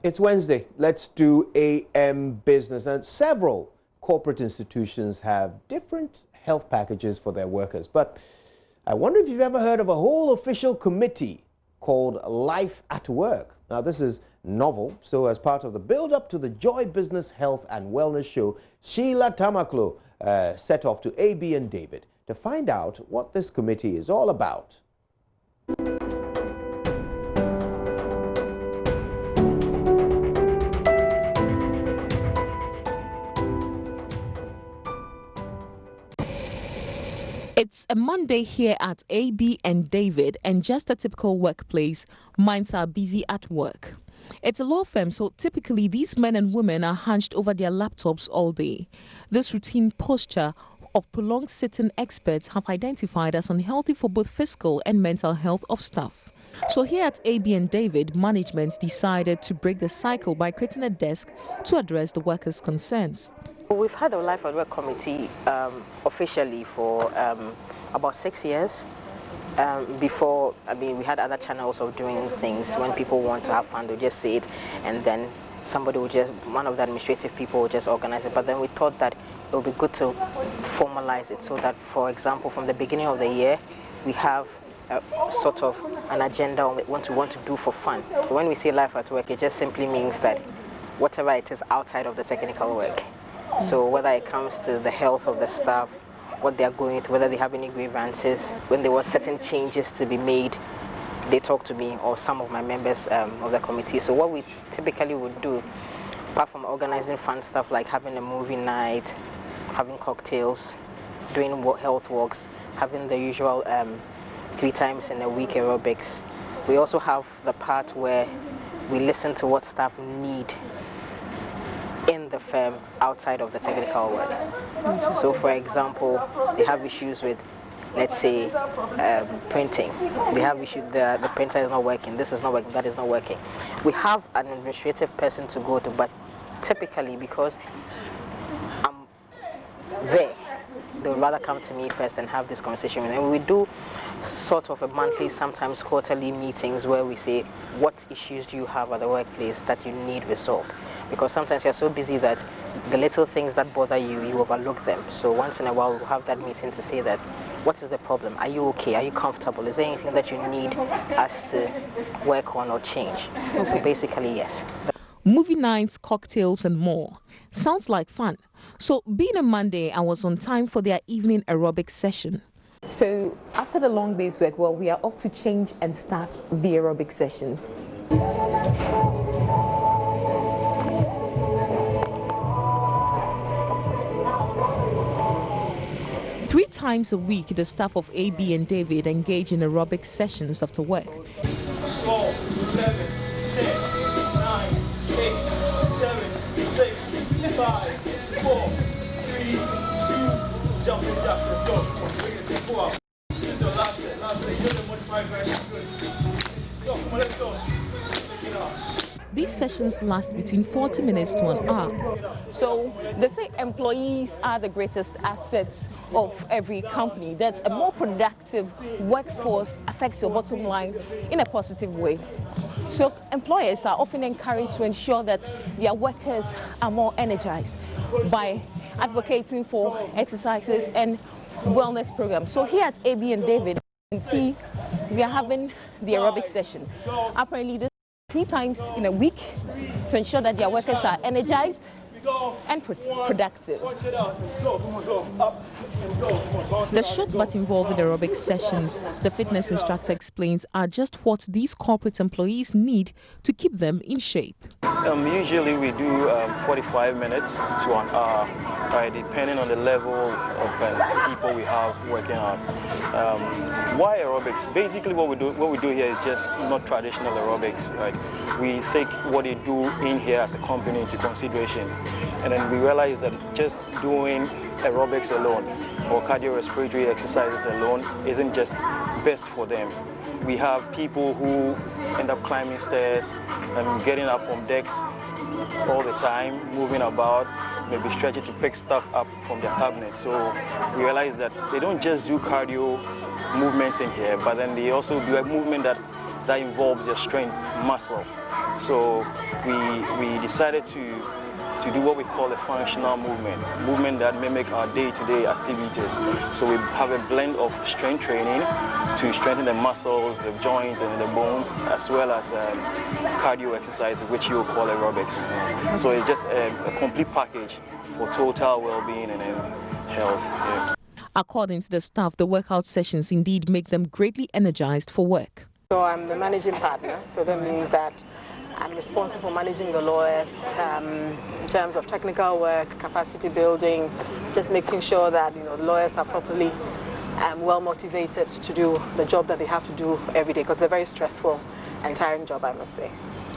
It's Wednesday. Let's do AM business. And several corporate institutions have different health packages for their workers. But I wonder if you've ever heard of a whole official committee called Life at Work. Now, this is novel. So as part of the build-up to the Joy Business Health and Wellness Show, Sheila Tamaklo set off to AB and David to find out what this committee is all about. It's a Monday here at AB and David, and just a typical workplace. Minds are busy at work. It's a law firm, so typically these men and women are hunched over their laptops all day. This routine posture of prolonged sitting, experts have identified as unhealthy for both physical and mental health of staff. So here at AB and David, management decided to break the cycle by creating a desk to address the workers' concerns. We've had a Life at Work committee officially for about 6 years. Before, we had other channels of doing things. When people want to have fun, they just say it, and then one of the administrative people would just organize it. But then we thought that it would be good to formalize it so that, for example, from the beginning of the year, we have sort of an agenda on what we want to do for fun. When we say Life at Work, it just simply means that whatever it is outside of the technical work. So whether it comes to the health of the staff, what they are going through, whether they have any grievances, when there were certain changes to be made, they talk to me or some of my members of the committee. So what we typically would do, apart from organizing fun stuff like having a movie night, having cocktails, doing health walks, having the usual 3 times in a week aerobics, we also have the part where we listen to what staff need in the firm outside of the technical work. So for example, they have issues with, let's say, printing. They have issues, the printer is not working, this is not working, that is not working. We have an administrative person to go to, but typically because I'm there, they would rather come to me first and have this conversation. And we do sort of a monthly, sometimes quarterly meetings where we say, what issues do you have at the workplace that you need resolved? Because sometimes you're so busy that the little things that bother you, you overlook them. So once in a while, we'll have that meeting to say that, what is the problem? Are you okay? Are you comfortable? Is there anything that you need us to work on or change? So basically, yes. Movie nights, cocktails, and more. Sounds like fun. So being a Monday, I was on time for their evening aerobic session. So after the long day's work, well, we are off to change and start the aerobic session. 3 times a week, the staff of AB and David engage in aerobic sessions after work. 12, 11, 10, 9, 8, 7, 6, 5, 4, 3, 2, jump and jump. Let's go. We're going to take 4 hours. So last set. You're the modified version. Good. Stop. Come on, let's go. Take it off. These sessions last between 40 minutes to an hour. So they say employees are the greatest assets of every company. That a more productive workforce affects your bottom line in a positive way. So employers are often encouraged to ensure that their workers are more energized by advocating for exercises and wellness programs. So here at AB and David, you can see we are having the aerobic session. Apparently, this 3 times in a week to ensure that their workers are energized and productive. The short but involved aerobic sessions, the fitness instructor explains, are just what these corporate employees need to keep them in shape. Usually we do 45 minutes to an hour, right, depending on the level of people we have working on. Why aerobics? Basically what we do here is just not traditional aerobics, right? We take what they do in here as a company into consideration, and then we realize that just doing aerobics alone or cardiorespiratory exercises alone isn't just best for them. We have people who end up climbing stairs and getting up from decks all the time, moving about, maybe stretching to pick stuff up from their cabinet. So we realize that they don't just do cardio movements in here, but then they also do a movement that that involves your strength muscle. So we decided to do what we call a functional movement that mimic our day-to-day activities. So we have a blend of strength training to strengthen the muscles, the joints and the bones, as well as cardio exercise, which you call aerobics. So it's just a complete package for total well-being and health. Yeah. According to the staff, the workout sessions indeed make them greatly energized for work. So I'm the managing partner, so that means that I'm responsible for managing the lawyers in terms of technical work, capacity building, just making sure that the lawyers are properly well motivated to do the job that they have to do every day, because it's a very stressful and tiring job, I must say.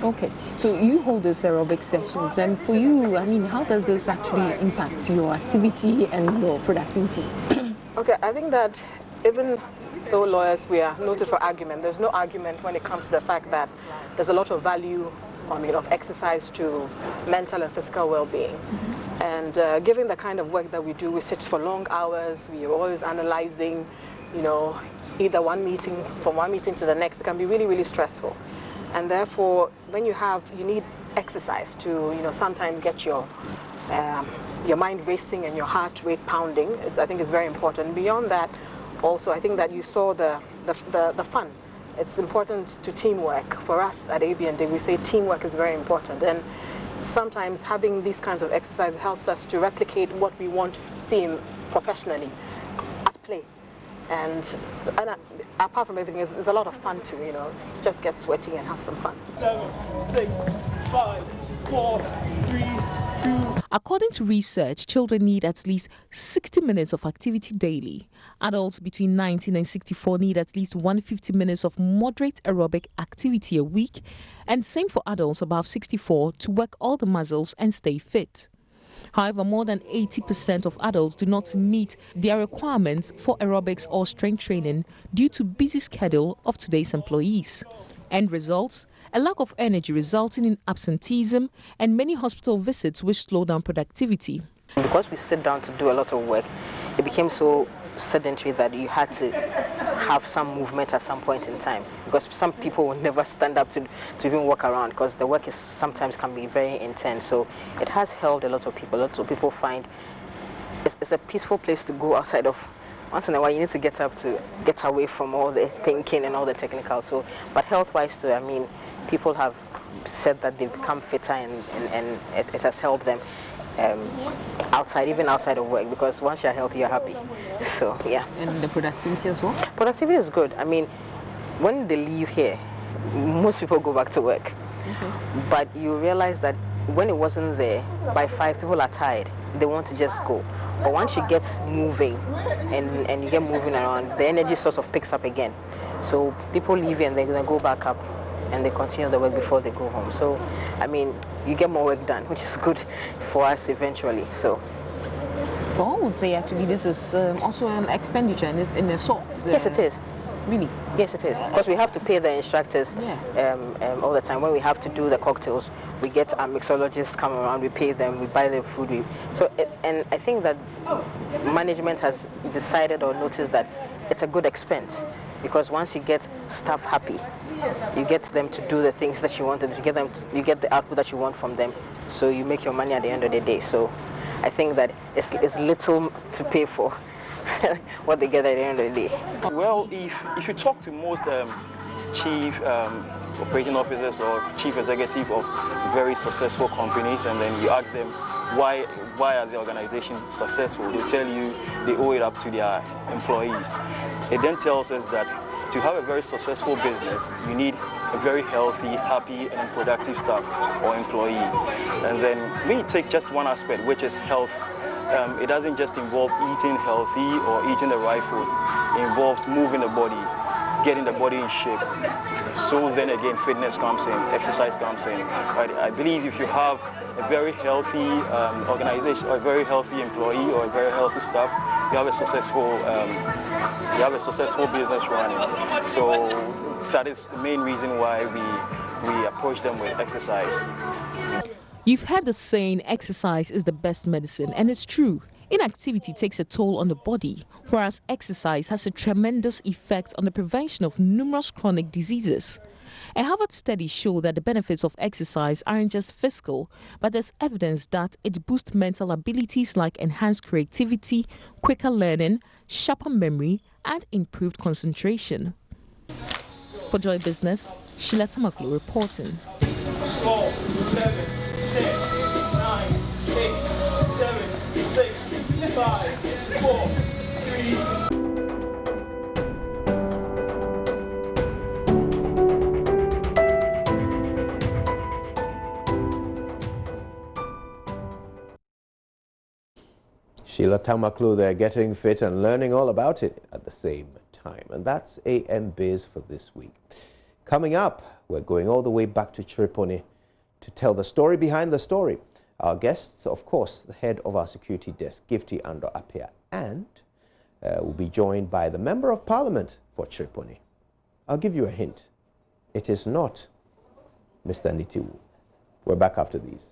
Okay, so you hold these aerobic sessions, and for you, I mean, how does this actually impact your activity and your productivity? Okay, I think that even though lawyers, we are noted for argument, there's no argument when it comes to the fact that there's a lot of value of exercise to mental and physical well-being. And given the kind of work that we do, we sit for long hours, we are always analyzing, either one meeting, from one meeting to the next. It can be really, really stressful. And therefore, when you need exercise to, sometimes get your mind racing and your heart rate pounding, I think it's very important. Beyond that, also, I think that you saw the fun. It's important to teamwork. For us at AB&D, we say teamwork is very important. And sometimes having these kinds of exercises helps us to replicate what we want to see professionally at play. And apart from everything, it's a lot of fun too. It's just get sweaty and have some fun. 7, 6, 5, 4, 3, 2. According to research, children need at least 60 minutes of activity daily. Adults between 19 and 64 need at least 150 minutes of moderate aerobic activity a week, and same for adults above 64 to work all the muscles and stay fit. However, more than 80% of adults do not meet their requirements for aerobics or strength training due to busy schedule of today's employees. End results: a lack of energy resulting in absenteeism and many hospital visits which slow down productivity. Because we sit down to do a lot of work, it became so sedentary that you had to have some movement at some point in time, because some people will never stand up to even walk around, because the work sometimes can be very intense. So it has helped a lot of people. A lot of people find it's a peaceful place to go outside of. Once in a while you need to get up to get away from all the thinking and all the technical. So, but health-wise too, I mean, people have said that they've become fitter and it has helped them even outside of work, because once you're healthy, you're happy. So yeah. And the productivity as well? Productivity is good. I mean, when they leave here, most people go back to work. But you realize that when it wasn't there, by 5 people are tired. They want to just go. But once you get moving and you get moving around, the energy sort of picks up again. So people leave and they're going to go back up and they continue the work before they go home. So, I mean, you get more work done, which is good for us eventually. So, well, I would say actually this is also an expenditure in a sort. Yes, it is. Really? Yes, it is. Because we have to pay the instructors all the time. When we have to do the cocktails, we get our mixologists come around, we pay them, we buy the food. And I think that management has decided or noticed that it's a good expense, because once you get staff happy, you get them to do the things that you wanted. You get the output that you want from them. So you make your money at the end of the day. So I think that it's little to pay for what they get at the end of the day. Well, if you talk to most chief operating officers or chief executive of very successful companies, and then you ask them why are the organizations successful, they tell you they owe it up to their employees. It then tells us that to have a very successful business, you need a very healthy, happy, and productive staff or employee. And then when you take just one aspect, which is health, it doesn't just involve eating healthy or eating the right food. It involves moving the body, getting the body in shape. So then again, fitness comes in, exercise comes in. Right? I believe if you have a very healthy organization, or a very healthy employee, or a very healthy staff, you have a successful business running. So that is the main reason why we approach them with exercise. You've heard the saying, exercise is the best medicine, and it's true. Inactivity takes a toll on the body, whereas exercise has a tremendous effect on the prevention of numerous chronic diseases. A Harvard study showed that the benefits of exercise aren't just physical, but there's evidence that it boosts mental abilities like enhanced creativity, quicker learning, sharper memory, and improved concentration. For Joy Business, Sheila Tamaklo reporting. 12, 11, 10, 9, 8, 7, 6, 5, 4, 3. Sheila Tamaklu there, getting fit and learning all about it at the same time. And that's AM Biz for this week. Coming up, we're going all the way back to Chiripone to tell the story behind the story. Our guests, of course, the head of our security desk, Gifty Ando Apia, and will be joined by the Member of Parliament for Chiripone. I'll give you a hint. It is not Mr. Nitiwu. We're back after these.